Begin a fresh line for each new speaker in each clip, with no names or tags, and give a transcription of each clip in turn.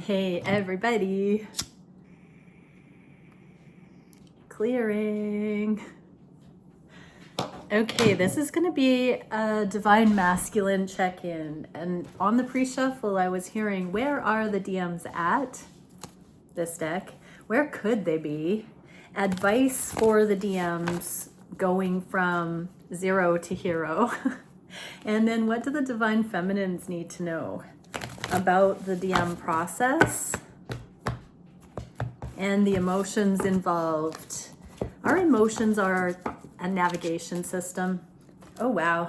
Hey everybody, clearing. Okay, this is going to be a divine masculine check-in, and on the pre-shuffle I was hearing, where are the DMs at this deck? Where could they be? Advice for the DMs going from 0 to hero. And then what do the divine feminines need to know about the DM process and the emotions involved? Our emotions are a navigation system. Oh wow.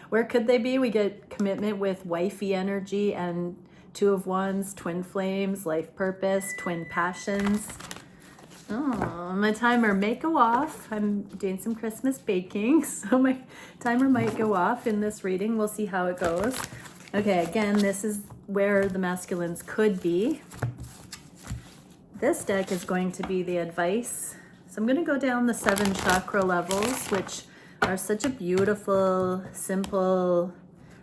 Where could they be? We get commitment with wifey energy and Two of Wands, twin flames, life purpose, twin passions. Oh, my timer may go off. I'm doing some Christmas baking, so my timer might go off in this reading. We'll see how it goes. Okay, again, this is where the masculines could be. This deck is going to be the advice. So I'm going to go down the 7 chakra levels, which are such a beautiful, simple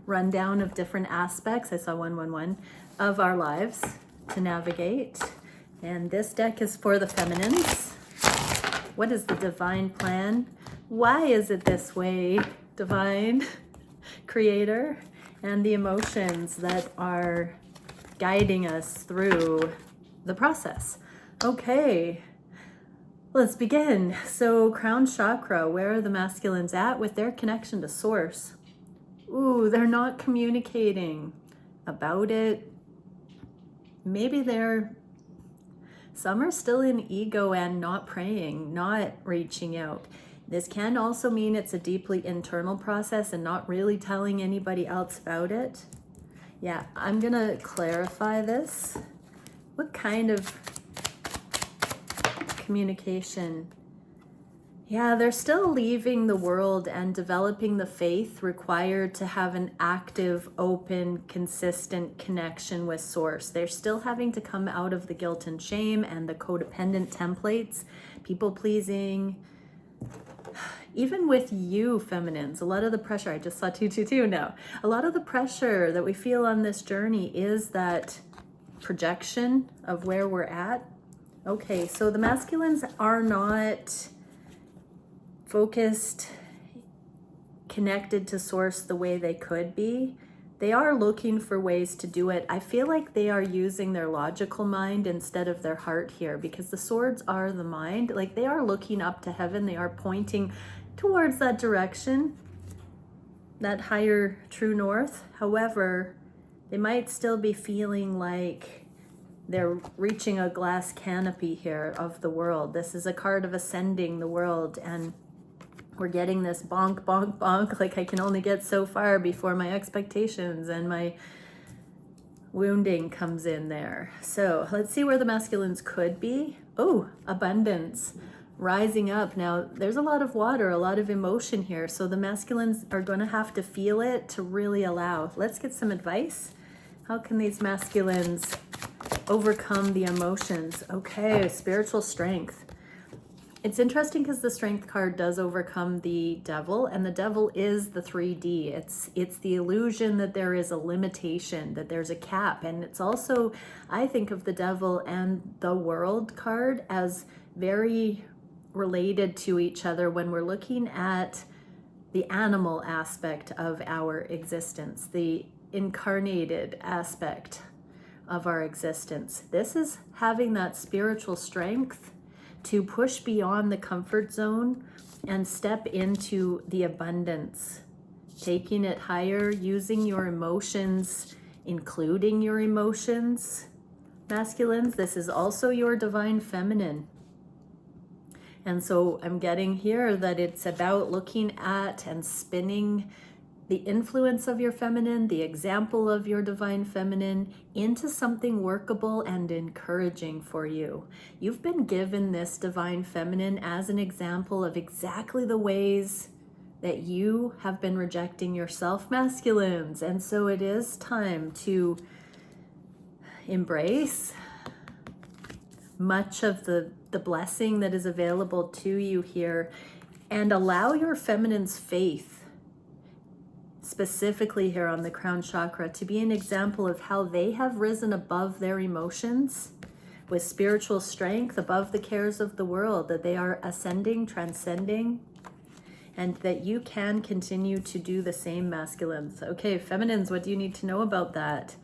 rundown of different aspects. I saw 111 of our lives to navigate. And this deck is for the feminines. What is the divine plan? Why is it this way, divine creator? And the emotions that are guiding us through the process. Okay, let's begin. So crown chakra, where are the masculines at with their connection to source? Ooh, they're not communicating about it. Maybe some are still in ego and not praying, not reaching out. This can also mean it's a deeply internal process and not really telling anybody else about it. Yeah, I'm gonna clarify this. What kind of communication? Yeah, they're still leaving the world and developing the faith required to have an active, open, consistent connection with source. They're still having to come out of the guilt and shame and the codependent templates, people pleasing. Even with you feminines, a lot of the pressure, I just saw 222 now. A lot of the pressure that we feel on this journey is that projection of where we're at. Okay, so the masculines are not focused, connected to source the way they could be. They are looking for ways to do it. I feel like they are using their logical mind instead of their heart here, because the swords are the mind. Like, they are looking up to heaven. They are pointing towards that direction, that higher true north. However, they might still be feeling like they're reaching a glass canopy here of the world. This is a card of ascending the world, and we're getting this bonk, bonk, bonk, like I can only get so far before my expectations and my wounding comes in there. So let's see where the masculines could be. Oh, abundance, rising up. Now, there's a lot of water, a lot of emotion here, so the masculines are going to have to feel it to really allow. Let's get some advice. How can these masculines overcome the emotions? Okay, spiritual strength. It's interesting because the strength card does overcome the devil, and the devil is the 3D. It's the illusion that there is a limitation, that there's a cap. And it's also, I think of the devil and the world card as very related to each other when we're looking at the animal aspect of our existence, the incarnated aspect of our existence. This is having that spiritual strength to push beyond the comfort zone and step into the abundance, taking it higher, using your emotions, including your emotions. Masculines, this is also your divine feminine. And so I'm getting here that it's about looking at and spinning the influence of your feminine, the example of your divine feminine, into something workable and encouraging for you. You've been given this divine feminine as an example of exactly the ways that you have been rejecting yourself, masculines. And so it is time to embrace much of the blessing that is available to you here and allow your feminine's faith specifically here on the crown chakra, to be an example of how they have risen above their emotions with spiritual strength, above the cares of the world, that they are ascending, transcending, and that you can continue to do the same, masculines. Okay, feminines, what do you need to know about that?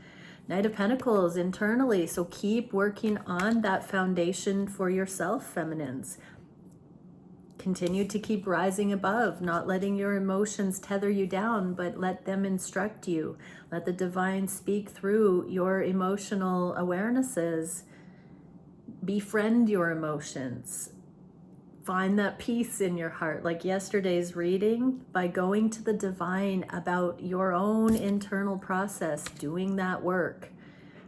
Knight of Pentacles internally, so keep working on that foundation for yourself, feminines. Continue to keep rising above, not letting your emotions tether you down, but let them instruct you. Let the divine speak through your emotional awarenesses. Befriend your emotions. Find that peace in your heart, like yesterday's reading, by going to the divine about your own internal process, doing that work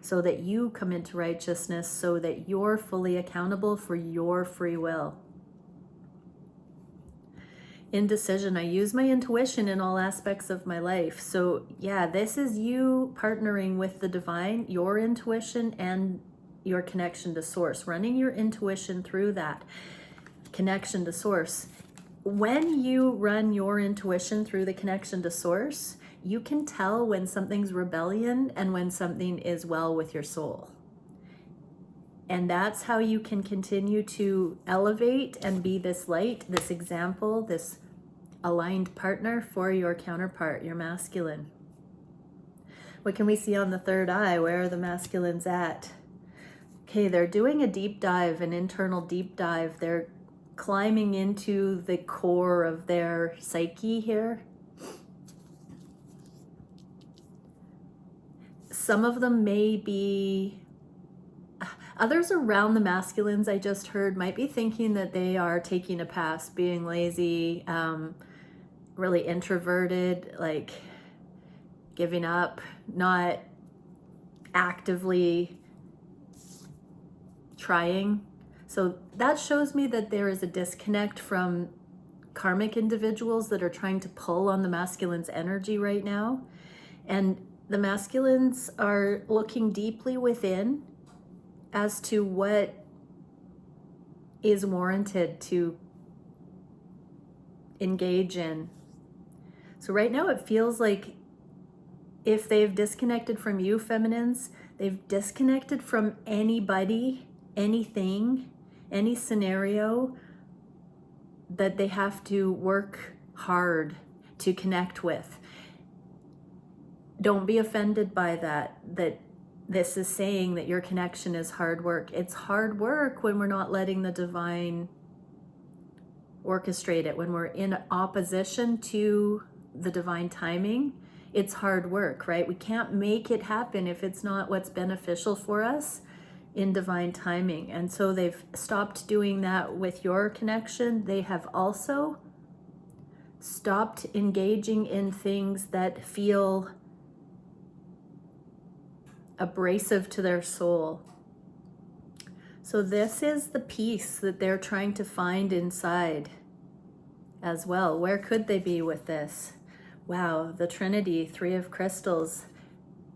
so that you come into righteousness, so that you're fully accountable for your free will. Indecision, I use my intuition in all aspects of my life. So yeah, this is you partnering with the divine, your intuition and your connection to source, running your intuition through that connection to source. When you run your intuition through the connection to source, you can tell when something's rebellion and when something is well with your soul. And that's how you can continue to elevate and be this light, this example, this aligned partner for your counterpart, your masculine. What can we see on the third eye? Where are the masculines at? Okay, they're doing a deep dive, an internal deep dive. They're climbing into the core of their psyche here. Some of them may be, others around the masculines I just heard might be thinking that they are taking a pass, being lazy, really introverted, like giving up, not actively trying. So that shows me that there is a disconnect from karmic individuals that are trying to pull on the masculine's energy right now. And the masculines are looking deeply within as to what is warranted to engage in. So right now it feels like if they've disconnected from you, feminines, they've disconnected from anybody, anything, any scenario that they have to work hard to connect with. Don't be offended by that this is saying that your connection is hard work. It's hard work when we're not letting the divine orchestrate it, when we're in opposition to the divine timing. It's hard work, right? We can't make it happen if it's not what's beneficial for us in divine timing. And so they've stopped doing that with your connection. They have also stopped engaging in things that feel abrasive to their soul. So this is the peace that they're trying to find inside as well. Where could they be with this? Wow, the Trinity, Three of Crystals.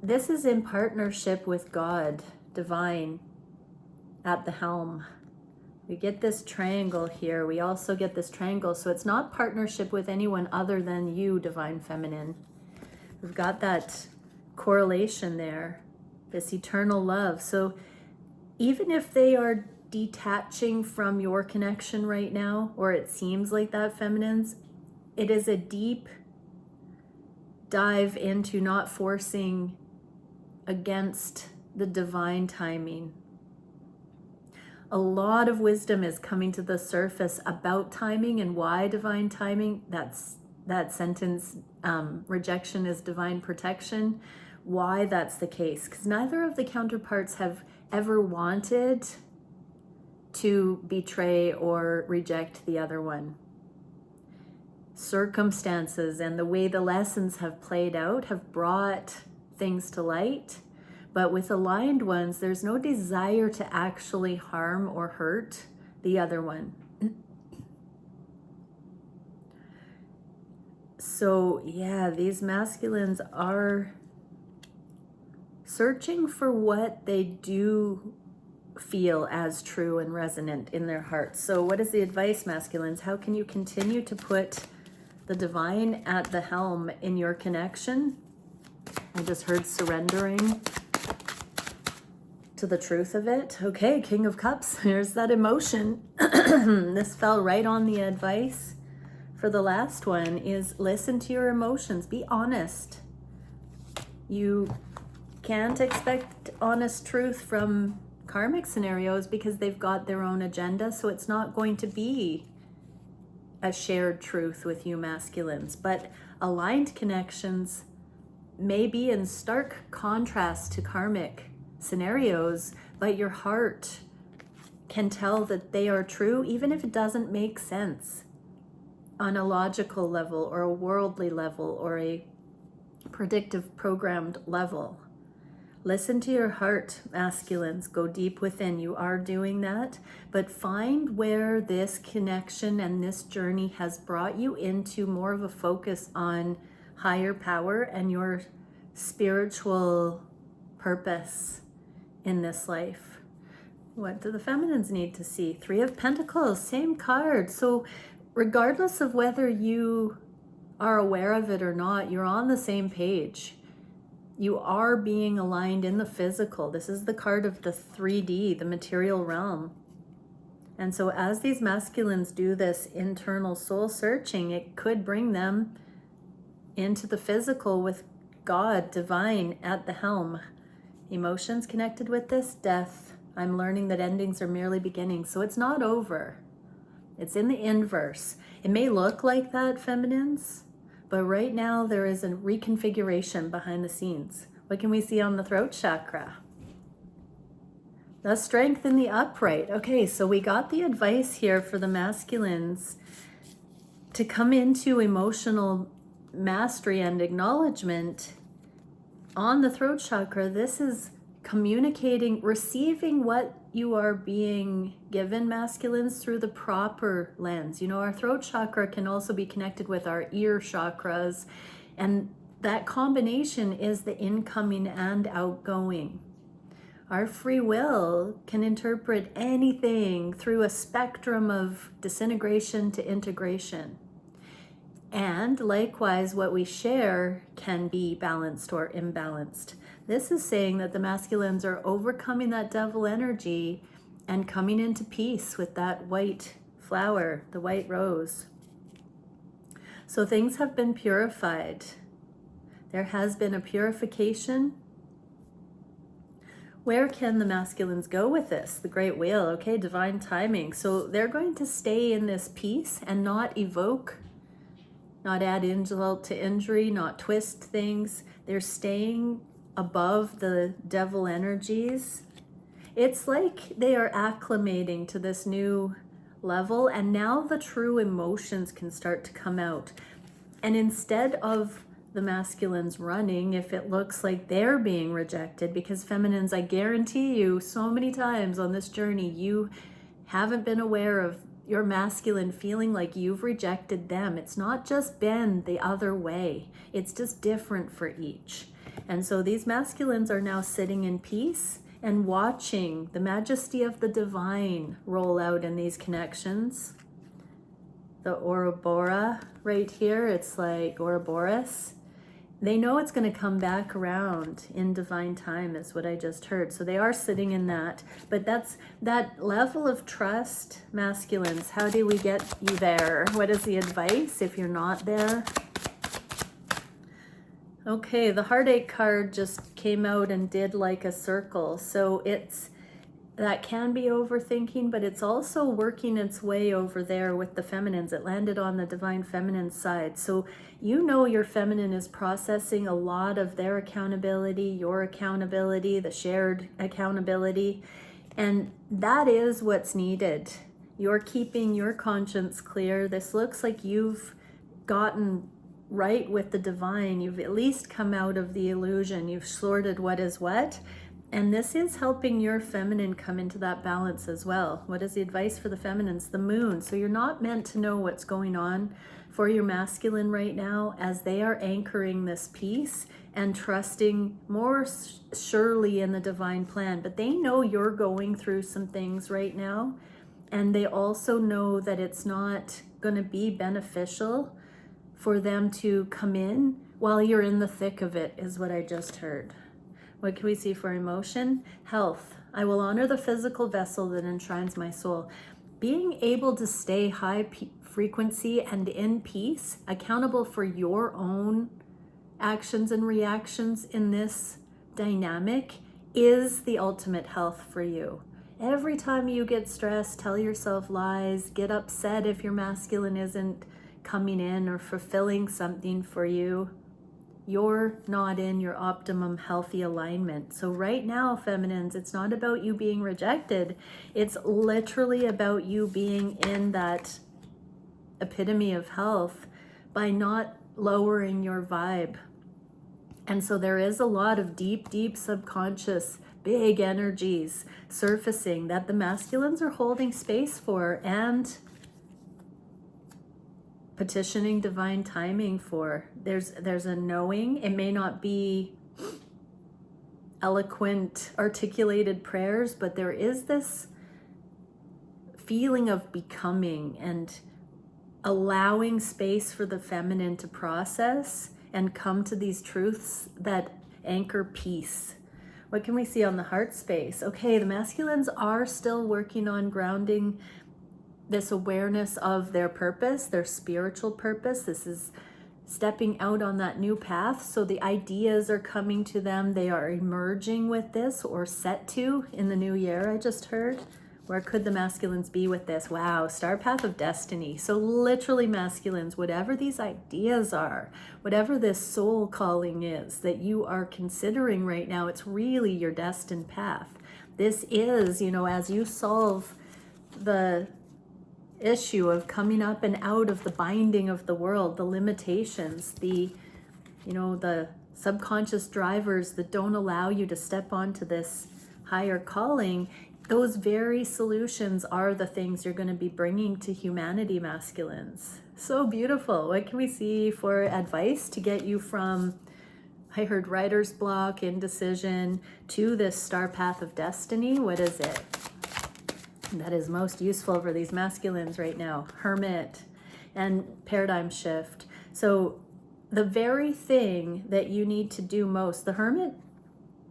This is in partnership with God, divine, at the helm. We get this triangle here. We also get this triangle. So it's not partnership with anyone other than you, divine feminine. We've got that correlation there, this eternal love. So even if they are detaching from your connection right now, or it seems like that, feminines, it is a deep dive into not forcing against the divine timing. A lot of wisdom is coming to the surface about timing and why divine timing. That sentence, rejection is divine protection. Why that's the case, because neither of the counterparts have ever wanted to betray or reject the other one. Circumstances and the way the lessons have played out have brought things to light, but with aligned ones, there's no desire to actually harm or hurt the other one. So yeah, these masculines are searching for what they do feel as true and resonant in their hearts. So what is the advice, masculines? How can you continue to put the divine at the helm in your connection. I just heard surrendering to the truth of it. Okay, King of Cups, here's that emotion. This fell right on the advice for the last one, is listen to your emotions. Be honest. You can't expect honest truth from karmic scenarios because they've got their own agenda, so it's not going to be a shared truth with you masculines. But aligned connections may be in stark contrast to karmic scenarios, but your heart can tell that they are true even if it doesn't make sense on a logical level or a worldly level or a predictive programmed level. Listen to your heart, masculines. Go deep within. You are doing that, but find where this connection and this journey has brought you into more of a focus on higher power and your spiritual purpose in this life. What do the feminines need to see? 3 of Pentacles, same card. So regardless of whether you are aware of it or not, you're on the same page. You are being aligned in the physical. This is the card of the 3D, the material realm. And so as these masculines do this internal soul searching, it could bring them into the physical with God, divine, at the helm. Emotions connected with this, death. I'm learning that endings are merely beginnings. So it's not over. It's in the inverse. It may look like that, feminines, but right now there is a reconfiguration behind the scenes. What can we see on the throat chakra? The strength in the upright. Okay, so we got the advice here for the masculines to come into emotional mastery and acknowledgement on the throat chakra. This is communicating, receiving what you are being given, masculines, through the proper lens. You know, our throat chakra can also be connected with our ear chakras, and that combination is the incoming and outgoing. Our free will can interpret anything through a spectrum of disintegration to integration. And likewise, what we share can be balanced or imbalanced. This is saying that the masculines are overcoming that devil energy and coming into peace with that white flower, the white rose. So things have been purified. There has been a purification. Where can the masculines go with this? The great wheel, okay, divine timing. So they're going to stay in this peace and not evoke, not add insult to injury, not twist things. They're staying above the devil energies. It's like they are acclimating to this new level, and now the true emotions can start to come out. And instead of the masculines running, if it looks like they're being rejected, because feminines, I guarantee you, so many times on this journey, you haven't been aware of your masculine feeling like you've rejected them. It's not just been the other way. It's just different for each. And so these masculines are now sitting in peace and watching the majesty of the divine roll out in these connections. The Ouroboros right here, it's like Ouroboros. They know it's going to come back around in divine time, is what I just heard. So they are sitting in that. But that's that level of trust, masculines. How do we get you there? What is the advice if you're not there? Okay, the heartache card just came out and did like a circle. So that can be overthinking, but it's also working its way over there with the feminines. It landed on the divine feminine side. So you know your feminine is processing a lot of their accountability, your accountability, the shared accountability. And that is what's needed. You're keeping your conscience clear. This looks like you've gotten right with the divine. You've at least come out of the illusion. You've sorted what is what. And this is helping your feminine come into that balance as well. What is the advice for the feminines? The moon. So you're not meant to know what's going on for your masculine right now as they are anchoring this peace and trusting more surely in the divine plan. But they know you're going through some things right now. And they also know that it's not going to be beneficial for them to come in while you're in the thick of it, is what I just heard. What can we see for emotion? Health. I will honor the physical vessel that enshrines my soul. Being able to stay high frequency and in peace, accountable for your own actions and reactions in this dynamic, is the ultimate health for you. Every time you get stressed, tell yourself lies, get upset if your masculine isn't coming in or fulfilling something for you, you're not in your optimum healthy alignment. So right now, feminines, it's not about you being rejected. It's literally about you being in that epitome of health by not lowering your vibe. And so there is a lot of deep, deep subconscious, big energies surfacing that the masculines are holding space for and petitioning divine timing for. There's a knowing. It may not be eloquent, articulated prayers, but there is this feeling of becoming and allowing space for the feminine to process and come to these truths that anchor peace. What can we see on the heart space? Okay, the masculines are still working on grounding this awareness of their purpose, their spiritual purpose. This is stepping out on that new path. So the ideas are coming to them. They are emerging with this, or set to in the new year, I just heard. Where could the masculines be with this? Wow, star path of destiny. So literally, masculines, whatever these ideas are, whatever this soul calling is that you are considering right now, it's really your destined path. This is, as you solve the issue of coming up and out of the binding of the world, the limitations, the subconscious drivers that don't allow you to step onto this higher calling, those very solutions are the things you're going to be bringing to humanity, masculines. So beautiful. What can we see for advice to get you from, I heard writer's block, indecision, to this star path of destiny? What is it that is most useful for these masculines right now? Hermit and paradigm shift. So the very thing that you need to do most, the Hermit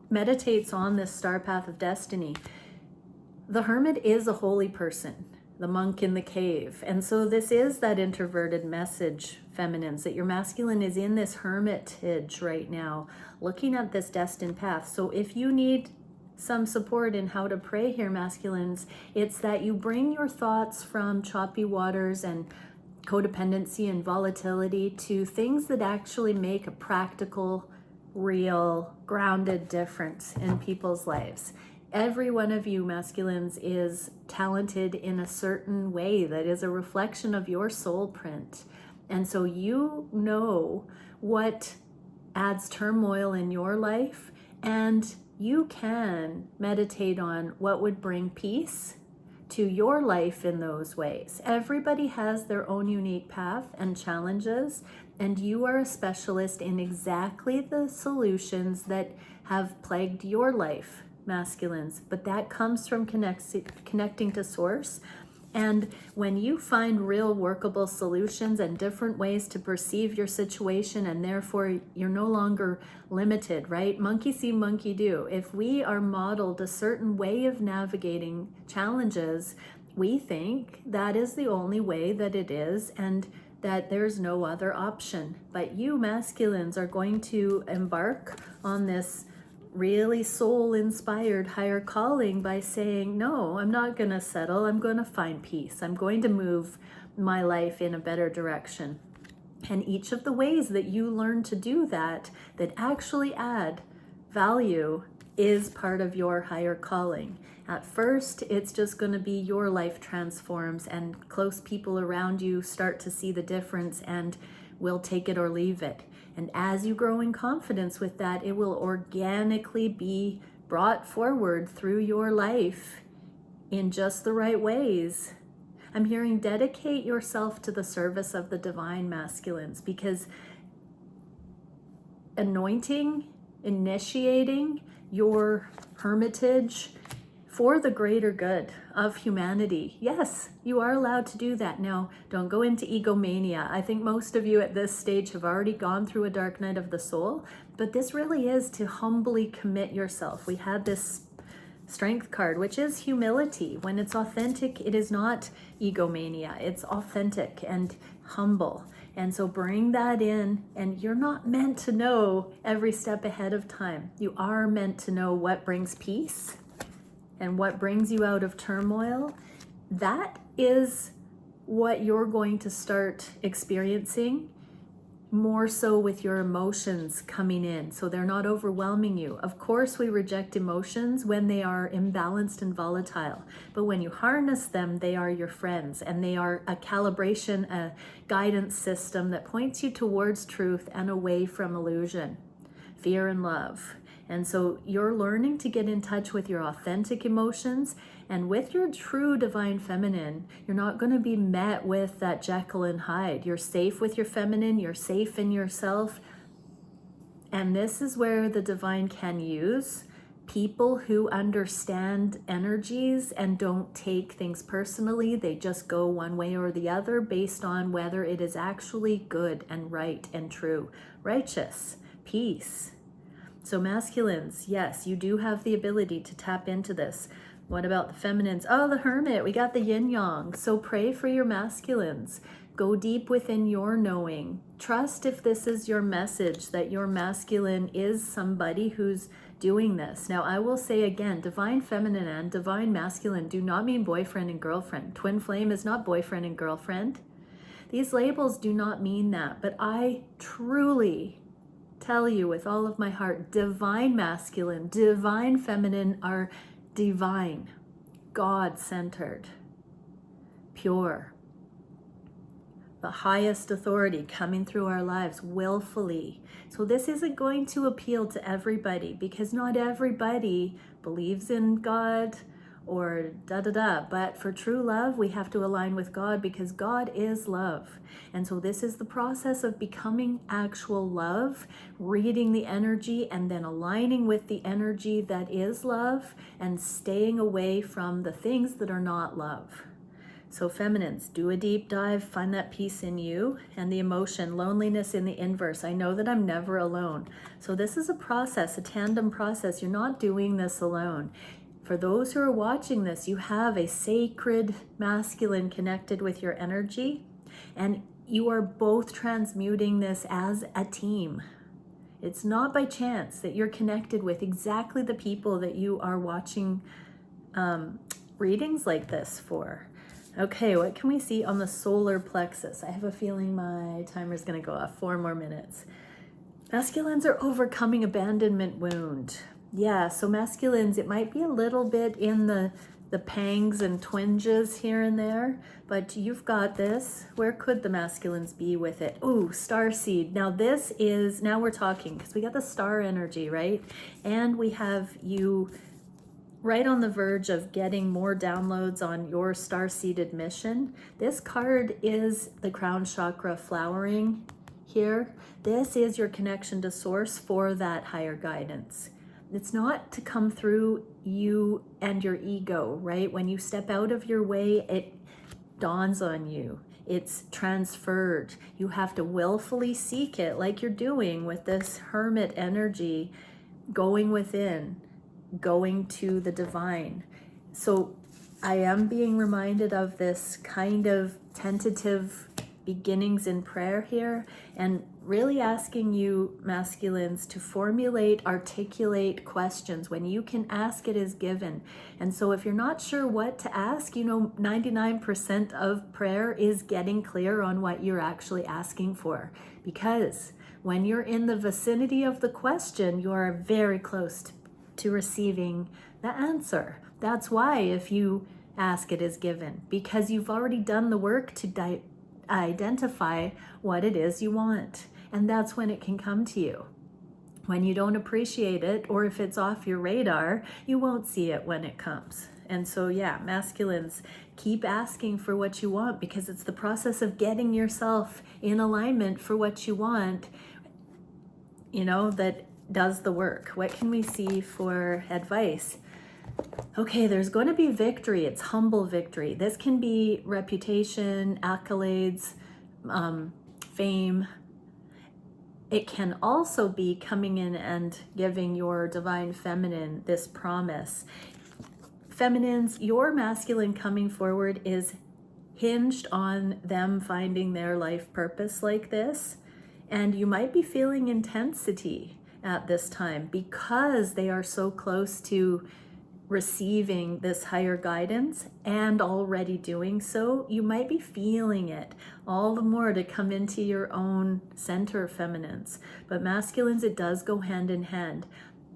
meditates on this star path of destiny. The Hermit is a holy person, the monk in the cave. And so this is that introverted message, feminines, that your masculine is in this hermitage right now, looking at this destined path. So if you need some support in how to pray here, masculines, it's that you bring your thoughts from choppy waters and codependency and volatility to things that actually make a practical, real, grounded difference in people's lives. Every one of you masculines is talented in a certain way that is a reflection of your soul print. And so you know what adds turmoil in your life, and you can meditate on what would bring peace to your life in those ways. Everybody has their own unique path and challenges, and you are a specialist in exactly the solutions that have plagued your life, masculines. But that comes from connecting to source. And when you find real workable solutions and different ways to perceive your situation, and therefore you're no longer limited, right? Monkey see, monkey do. If we are modeled a certain way of navigating challenges, we think that is the only way that it is, and that there's no other option. But you masculines are going to embark on this really soul-inspired higher calling by saying, no, I'm not going to settle. I'm going to find peace. I'm going to move my life in a better direction. And each of the ways that you learn to do that actually add value, is part of your higher calling. At first, it's just going to be your life transforms, and close people around you start to see the difference and will take it or leave it. And as you grow in confidence with that, it will organically be brought forward through your life in just the right ways. I'm hearing dedicate yourself to the service of the divine, masculines, because anointing, initiating your hermitage for the greater good of humanity. Yes, you are allowed to do that. Now, don't go into egomania. I think most of you at this stage have already gone through a dark night of the soul, but this really is to humbly commit yourself. We had this strength card, which is humility. When it's authentic, it is not egomania. It's authentic and humble. And so bring that in, and you're not meant to know every step ahead of time. You are meant to know what brings peace and what brings you out of turmoil. That is what you're going to start experiencing more so with your emotions coming in, so they're not overwhelming you. Of course, we reject emotions when they are imbalanced and volatile, but when you harness them, they are your friends, and they are a calibration, a guidance system that points you towards truth and away from illusion, fear, and love. And so you're learning to get in touch with your authentic emotions, and with your true divine feminine, you're not going to be met with that Jekyll and Hyde. You're safe with your feminine, you're safe in yourself. And this is where the divine can use people who understand energies and don't take things personally. They just go one way or the other based on whether it is actually good and right and true, righteous, peace. So masculines, yes, you do have the ability to tap into this. What about the feminines? Oh, the Hermit, we got the yin yang. So pray for your masculines. Go deep within your knowing. Trust if this is your message, that your masculine is somebody who's doing this. Now, I will say again, divine feminine and divine masculine do not mean boyfriend and girlfriend. Twin flame is not boyfriend and girlfriend. These labels do not mean that, but I truly tell you with all of my heart, divine masculine, divine feminine are divine, God-centered, pure, the highest authority coming through our lives willfully. So this isn't going to appeal to everybody, because not everybody believes in God or but for true love, we have to align with God, because God is love. And so this is the process of becoming actual love, reading the energy and then aligning with the energy that is love, and staying away from the things that are not love. So feminines, do a deep dive, find that peace in you, and the emotion, loneliness in the inverse. I know that I'm never alone. So this is a process, a tandem process. You're not doing this alone. For those who are watching this, you have a sacred masculine connected with your energy, and you are both transmuting this as a team. It's not by chance that you're connected with exactly the people that you are watching readings like this for. Okay, what can we see on the solar plexus? I have a feeling my timer's going to go off. 4 more minutes. Masculines are overcoming abandonment wound. Yeah, so masculines, it might be a little bit in the pangs and twinges here and there, but you've got this. Where could the masculines be with it? Oh, Starseed. Now this is, now we're talking, because we got the star energy, right? And we have you right on the verge of getting more downloads on your star-seeded mission. This card is the crown chakra flowering here. This is your connection to source for that higher guidance. It's not to come through you and your ego, right? When you step out of your way, it dawns on you. It's transferred. You have to willfully seek it, like you're doing with this hermit energy, going within, going to the divine. So I am being reminded of this kind of tentative beginnings in prayer here, and really asking you masculines to formulate, articulate questions. When you can ask, it is given. And so if you're not sure what to ask, 99% of prayer is getting clear on what you're actually asking for, because when you're in the vicinity of the question, you are very close to receiving the answer. That's why if you ask, it is given, because you've already done the work to identify what it is you want. And that's when it can come to you. When you don't appreciate it, or if it's off your radar, you won't see it when it comes. And so, yeah, masculines, keep asking for what you want, because it's the process of getting yourself in alignment for what you want, that does the work. What can we see for advice? Okay, there's going to be victory. It's humble victory. This can be reputation, accolades, fame. It can also be coming in and giving your divine feminine this promise. Feminines, your masculine coming forward is hinged on them finding their life purpose like this. And you might be feeling intensity at this time because they are so close to receiving this higher guidance and already doing so. You might be feeling it all the more to come into your own center, feminines. But masculines, it does go hand in hand.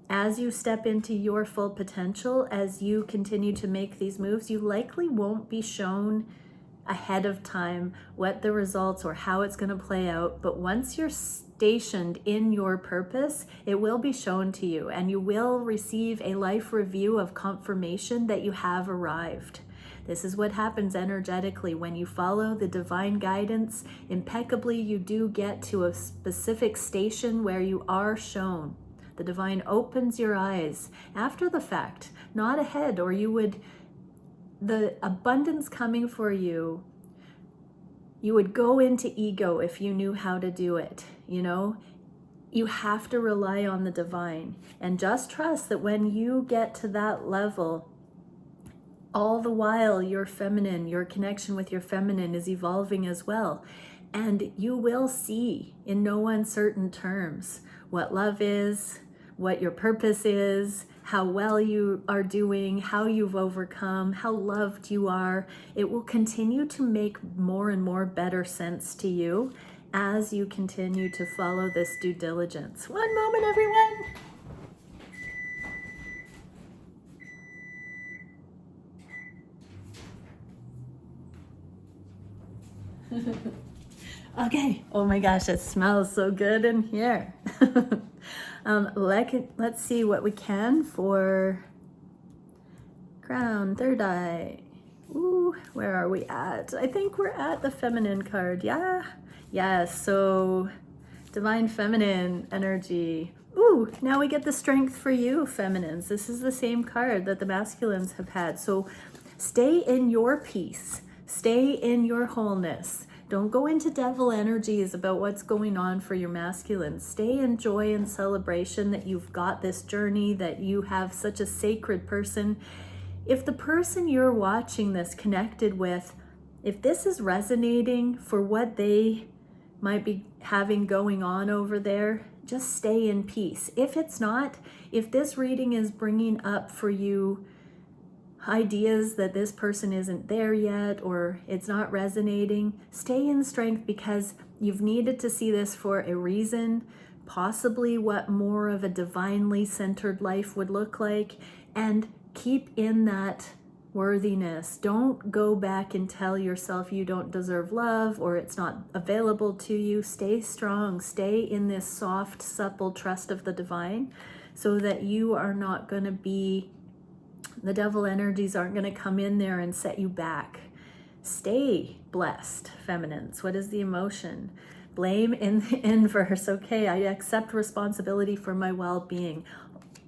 As you step into your full potential, as you continue to make these moves, you likely won't be shown ahead of time what the results or how it's going to play out. But once you're stationed in your purpose, it will be shown to you, and you will receive a life review of confirmation that you have arrived. This is what happens energetically when you follow the divine guidance impeccably. You do get to a specific station where you are shown. The divine opens your eyes after the fact, not ahead, or you would, the abundance coming for you, you would go into ego if you knew how to do it. You know, you have to rely on the divine and just trust that when you get to that level, all the while your feminine, your connection with your feminine is evolving as well. And you will see in no uncertain terms what love is, what your purpose is, how well you are doing, how you've overcome, how loved you are. It will continue to make more and more better sense to you as you continue to follow this due diligence. One moment, everyone. Okay. Oh my gosh, it smells so good in here. Let's see what we can for crown, third eye. Ooh, where are we at? I think we're at the feminine card. Yeah. Yes. So divine feminine energy. Ooh, now we get the strength for you, feminines. This is the same card that the masculines have had. So stay in your peace. Stay in your wholeness. Don't go into devil energies about what's going on for your masculines. Stay in joy and celebration that you've got this journey, that you have such a sacred person. If the person you're watching this connected with, if this is resonating for what they might be having going on over there, just stay in peace. If it's not, if this reading is bringing up for you ideas that this person isn't there yet or it's not resonating, stay in strength because you've needed to see this for a reason, possibly what more of a divinely centered life would look like, and keep in that worthiness. Don't go back and tell yourself you don't deserve love or it's not available to you. Stay strong. Stay in this soft, supple trust of the divine so that you are not going to be, the devil energies aren't going to come in there and set you back. Stay blessed, feminines. What is the emotion? Blame in the inverse. Okay, I accept responsibility for my well-being.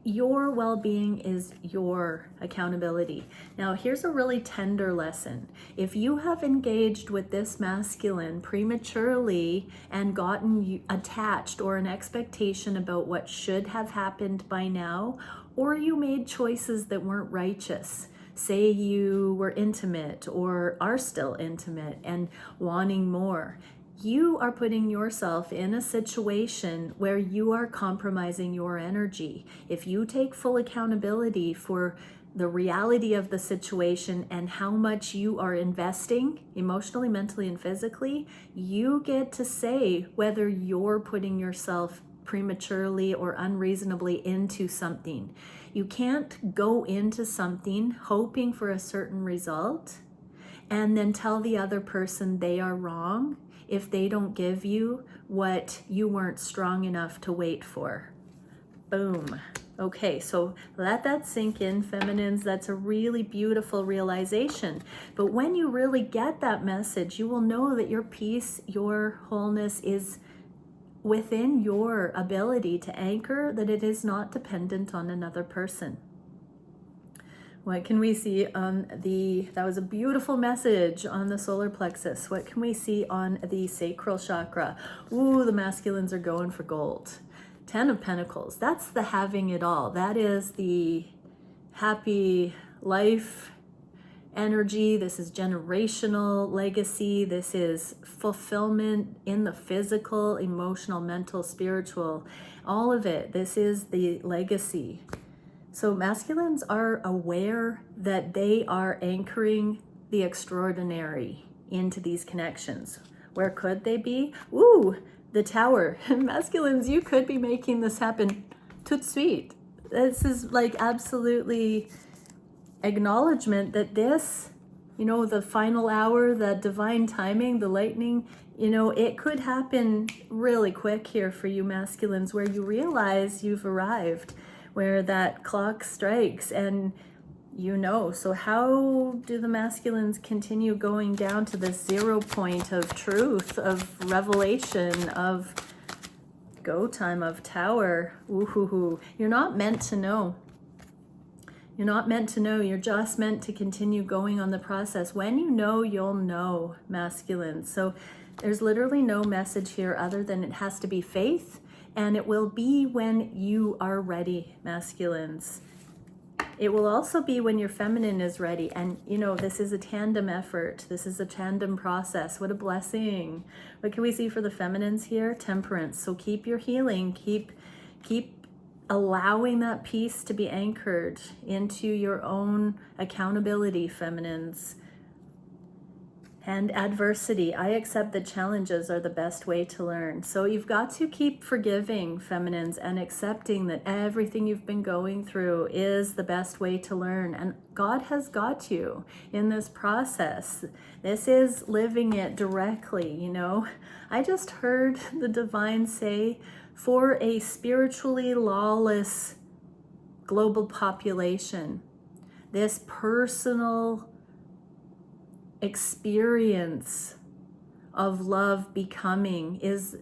Your well-being is your accountability. Now, here's a really tender lesson. If you have engaged with this masculine prematurely and gotten attached or an expectation about what should have happened by now, or you made choices that weren't righteous, say you were intimate or are still intimate and wanting more, you are putting yourself in a situation where you are compromising your energy. If you take full accountability for the reality of the situation and how much you are investing emotionally, mentally, and physically, you get to say whether you're putting yourself prematurely or unreasonably into something. You can't go into something hoping for a certain result and then tell the other person they are wrong if they don't give you what you weren't strong enough to wait for. Boom. Okay, so let that sink in, feminines. That's a really beautiful realization. But when you really get that message, you will know that your peace, your wholeness is within your ability to anchor, that it is not dependent on another person. What can we see on that was a beautiful message on the solar plexus. What can we see on the sacral chakra? Ooh, the masculines are going for gold. 10 of Pentacles, that's the having it all. That is the happy life energy. This is generational legacy. This is fulfillment in the physical, emotional, mental, spiritual, all of it. This is the legacy. So masculines are aware that they are anchoring the extraordinary into these connections. Where could they be? Ooh, the Tower. Masculines, you could be making this happen tout de suite. This is like absolutely acknowledgement that this, you know, the final hour, the divine timing, the lightning, you know, it could happen really quick here for you masculines, where you realize you've arrived, where that clock strikes and you know. So how do the masculines continue going down to the 0 point of truth, of revelation, of go time, of Tower? Ooh, you're not meant to know. You're not meant to know. You're just meant to continue going on the process. When you know, you'll know, masculines. So there's literally no message here other than it has to be faith, and it will be when you are ready, masculines. It will also be when your feminine is ready. And, you know, this is a tandem effort. This is a tandem process. What a blessing. What can we see for the feminines here? Temperance. So keep your healing. Keep allowing that peace to be anchored into your own accountability, feminines. And adversity. I accept that challenges are the best way to learn. So you've got to keep forgiving, feminines, and accepting that everything you've been going through is the best way to learn. And God has got you in this process. This is living it directly, you know. I just heard the divine say, for a spiritually lawless global population, this personal experience of love becoming is,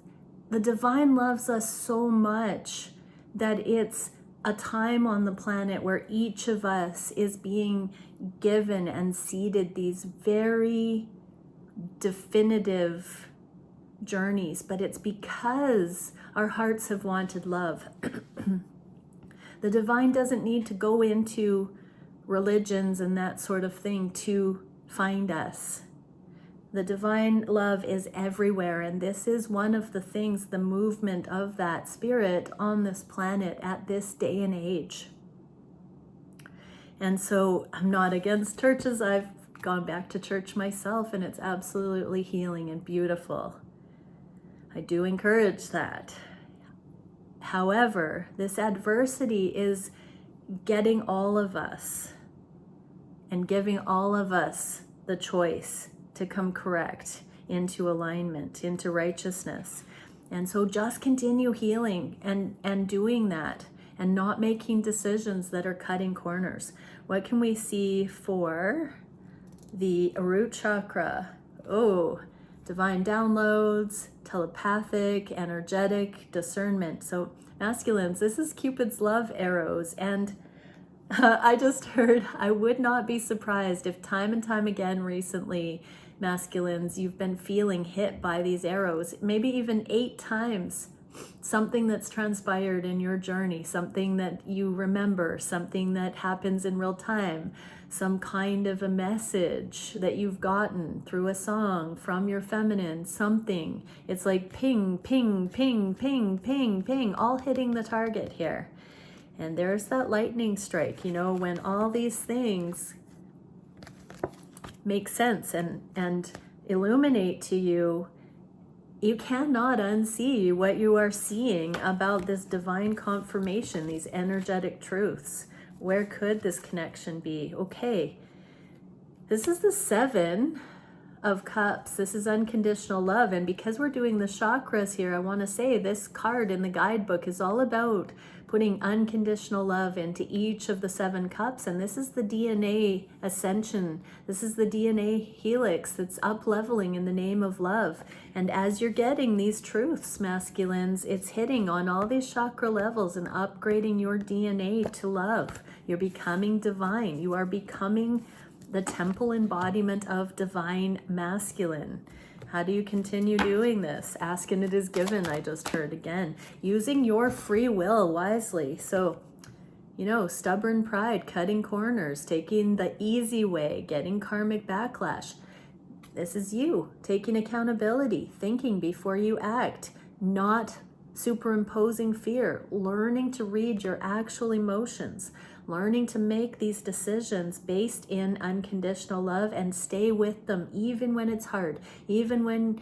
the divine loves us so much that it's a time on the planet where each of us is being given and seeded these very definitive journeys, but it's because our hearts have wanted love. The divine doesn't need to go into religions and that sort of thing to find us. The divine love is everywhere, and this is one of the things, the movement of that spirit on this planet at this day and age. And so I'm not against churches. I've gone back to church myself, and it's absolutely healing and beautiful. I do encourage that. However, this adversity is getting all of us and giving all of us the choice to come correct into alignment, into righteousness. And so just continue healing and doing that, and not making decisions that are cutting corners. What can we see for the root chakra? Oh, divine downloads, telepathic, energetic discernment. So masculines, this is Cupid's love arrows. And I just heard, I would not be surprised if time and time again recently, masculines, you've been feeling hit by these arrows, maybe even 8 times. Something that's transpired in your journey, something that you remember, something that happens in real time, some kind of a message that you've gotten through a song from your feminine, something. It's like ping, ping, ping, ping, ping, ping, all hitting the target here. And there's that lightning strike, you know, when all these things make sense and illuminate to you, you cannot unsee what you are seeing about this divine confirmation, these energetic truths. Where could this connection be? Okay, this is the 7 of Cups. This is unconditional love. And because we're doing the chakras here, I want to say this card in the guidebook is all about putting unconditional love into each of the 7 cups. And this is the DNA ascension. This is the DNA helix that's up leveling in the name of love. And as you're getting these truths, masculines, it's hitting on all these chakra levels and upgrading your DNA to love. You're becoming divine. You are becoming the temple embodiment of divine masculine. How do you continue doing this? Ask and it is given, I just heard again. Using your free will wisely. So, you know, stubborn pride, cutting corners, taking the easy way, getting karmic backlash. This is you taking accountability, thinking before you act, not superimposing fear, learning to read your actual emotions, learning to make these decisions based in unconditional love and stay with them even when it's hard, even when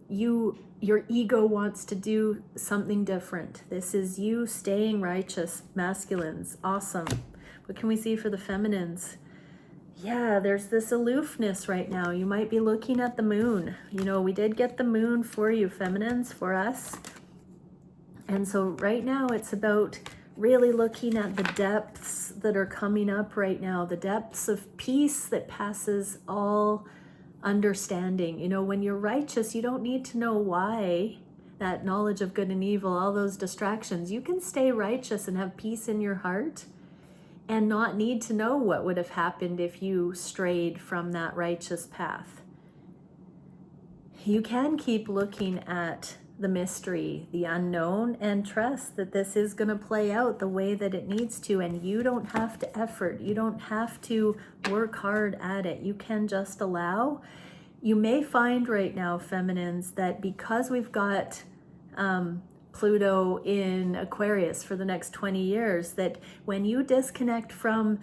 your ego wants to do something different. This is you staying righteous, masculines. Awesome. What can we see for the feminines? Yeah, there's this aloofness right now. You might be looking at the moon. You know, we did get the moon for you, feminines, for us. And so right now it's about really looking at the depths that are coming up right now, the depths of peace that passes all understanding. You know, when you're righteous, you don't need to know why, that knowledge of good and evil, all those distractions. You can stay righteous and have peace in your heart and not need to know what would have happened if you strayed from that righteous path. You can keep looking at the mystery, the unknown, and trust that this is going to play out the way that it needs to, and you don't have to effort. You don't have to work hard at it. You can just allow. You may find right now, feminines, that because we've got Pluto in Aquarius for the next 20 years, that when you disconnect from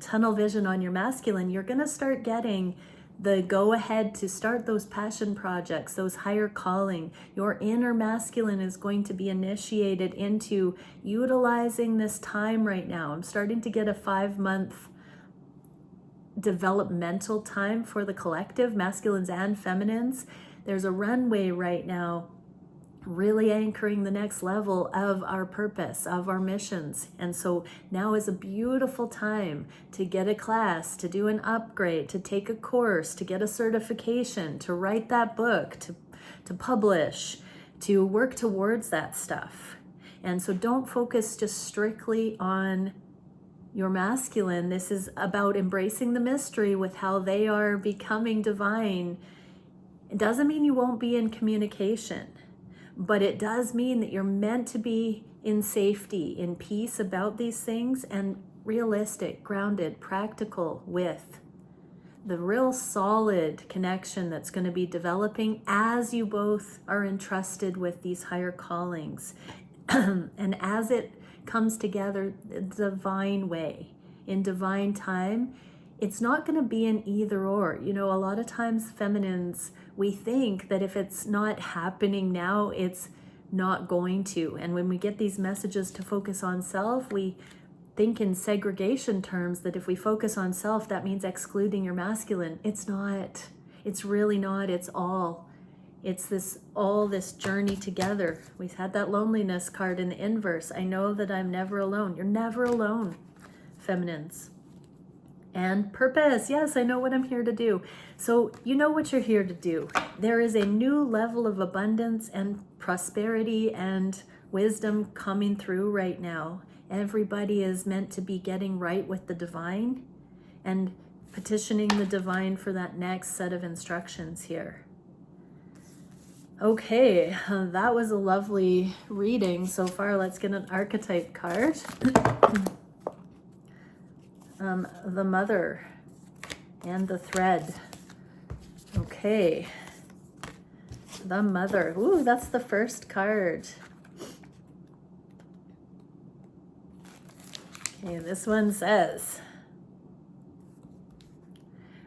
tunnel vision on your masculine, you're going to start getting the go ahead to start those passion projects, those higher calling. Your inner masculine is going to be initiated into utilizing this time right now. I'm starting to get a 5-month developmental time for the collective, masculines and feminines. There's a runway right now really anchoring the next level of our purpose, of our missions. And so now is a beautiful time to get a class, to do an upgrade, to take a course, to get a certification, to write that book, to publish, to work towards that stuff. And so don't focus just strictly on your masculine. This is about embracing the mystery with how they are becoming divine. It doesn't mean you won't be in communication, but it does mean that you're meant to be in safety, in peace about these things, and realistic, grounded, practical with the real solid connection that's going to be developing as you both are entrusted with these higher callings. And as it comes together the divine way, in divine time, it's not going to be an either or. You know, a lot of times feminines, we think that if it's not happening now, it's not going to. And when we get these messages to focus on self, we think in segregation terms that if we focus on self, that means excluding your masculine. It's not. It's really not. It's all. It's this journey together. We've had that loneliness card in the inverse. I know that I'm never alone. You're never alone, feminines. And purpose. Yes, I know what I'm here to do. So you know what you're here to do. There is a new level of abundance and prosperity and wisdom coming through right now. Everybody is meant to be getting right with the divine and petitioning the divine for that next set of instructions here. Okay, that was a lovely reading so far. Let's get an archetype card. The Mother and the Thread. Okay, the Mother. Ooh, that's the first card. Okay, this one says,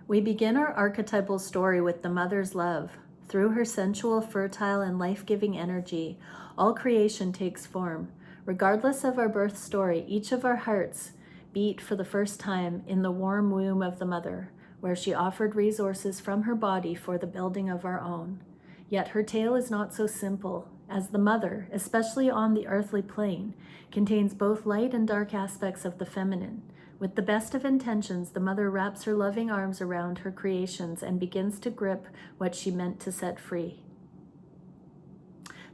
we begin our archetypal story with the mother's love. Through her sensual, fertile, and life-giving energy, all creation takes form. Regardless of our birth story, each of our hearts beat for the first time in the warm womb of the mother, where she offered resources from her body for the building of our own. Yet her tale is not so simple, as the mother, especially on the earthly plane, contains both light and dark aspects of the feminine. With the best of intentions, the mother wraps her loving arms around her creations and begins to grip what she meant to set free.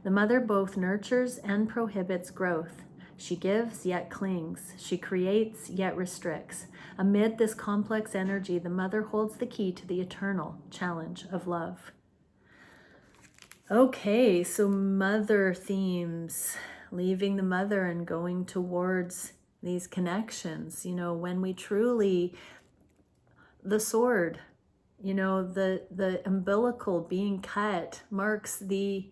The mother both nurtures and prohibits growth. She gives, yet clings. She creates, yet restricts. Amid this complex energy, the mother holds the key to the eternal challenge of love. Okay, so mother themes, leaving the mother and going towards these connections. You know, when we truly, the sword, you know, the umbilical being cut marks the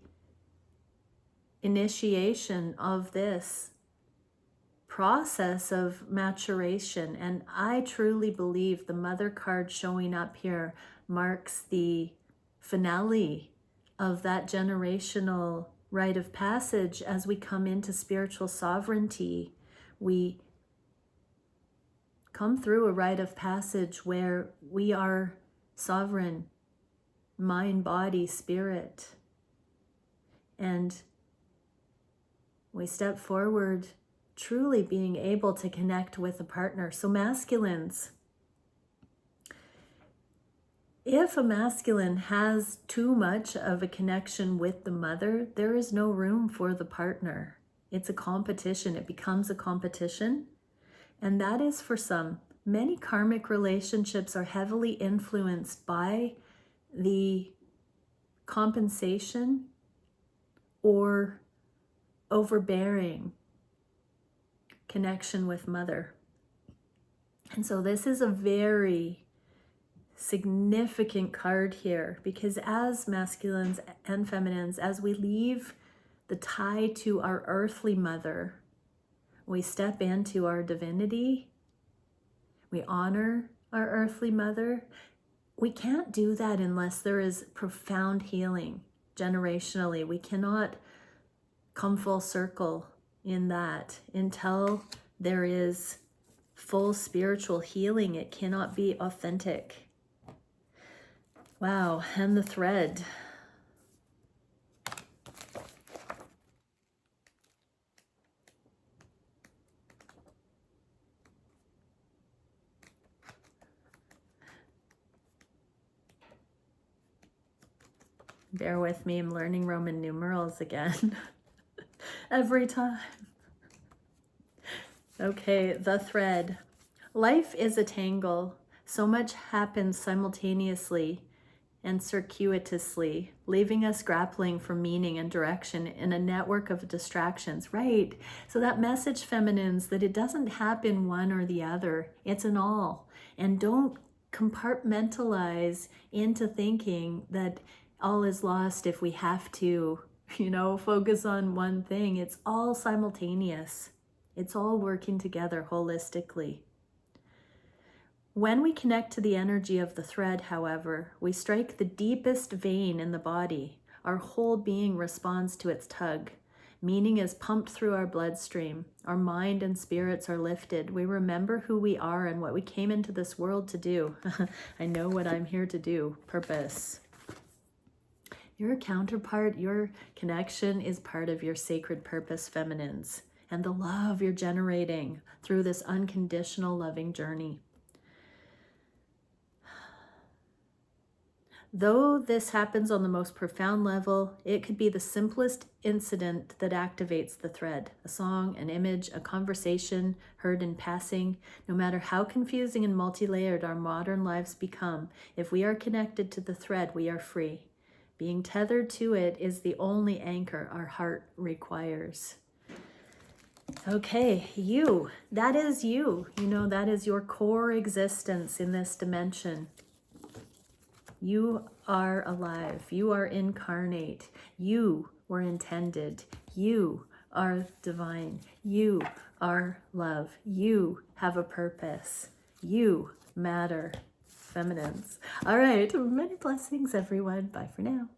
initiation of this process of maturation. And I truly believe the mother card showing up here marks the finale of that generational rite of passage. As we come into spiritual sovereignty, we come through a rite of passage where we are sovereign, mind, body, spirit. And we step forward truly being able to connect with a partner. So masculines, if a masculine has too much of a connection with the mother, there is no room for the partner. It's a competition. It becomes a competition. And that is for some. Many karmic relationships are heavily influenced by the compensation or overbearing connection with mother. And so this is a very significant card here, because as masculines and feminines, as we leave the tie to our earthly mother, we step into our divinity. We honor our earthly mother. We can't do that unless there is profound healing generationally. We cannot come full circle in that until there is full spiritual healing. It cannot be authentic. Wow, and the thread. Bear with me, I'm learning Roman numerals again. Every time. Okay, the thread. Life is a tangle. So much happens simultaneously and circuitously, leaving us grappling for meaning and direction in a network of distractions. Right. So that message, feminines, that it doesn't happen one or the other. It's an all. And don't compartmentalize into thinking that all is lost if we have to, you know, focus on one thing. It's all simultaneous. It's all working together holistically. When we connect to the energy of the thread, however, we strike the deepest vein in the body. Our whole being responds to its tug. Meaning is pumped through our bloodstream. Our mind and spirits are lifted. We remember who we are and what we came into this world to do. I know what I'm here to do. Purpose. Your counterpart, your connection is part of your sacred purpose, feminines, and the love you're generating through this unconditional loving journey. Though this happens on the most profound level, it could be the simplest incident that activates the thread. A song, an image, a conversation heard in passing. No matter how confusing and multi-layered our modern lives become, if we are connected to the thread, we are free. Being tethered to it is the only anchor our heart requires. Okay, you. That is you. You know, that is your core existence in this dimension. You are alive. You are incarnate. You were intended. You are divine. You are love. You have a purpose. You matter. Feminines. All right. Many blessings, everyone. Bye for now.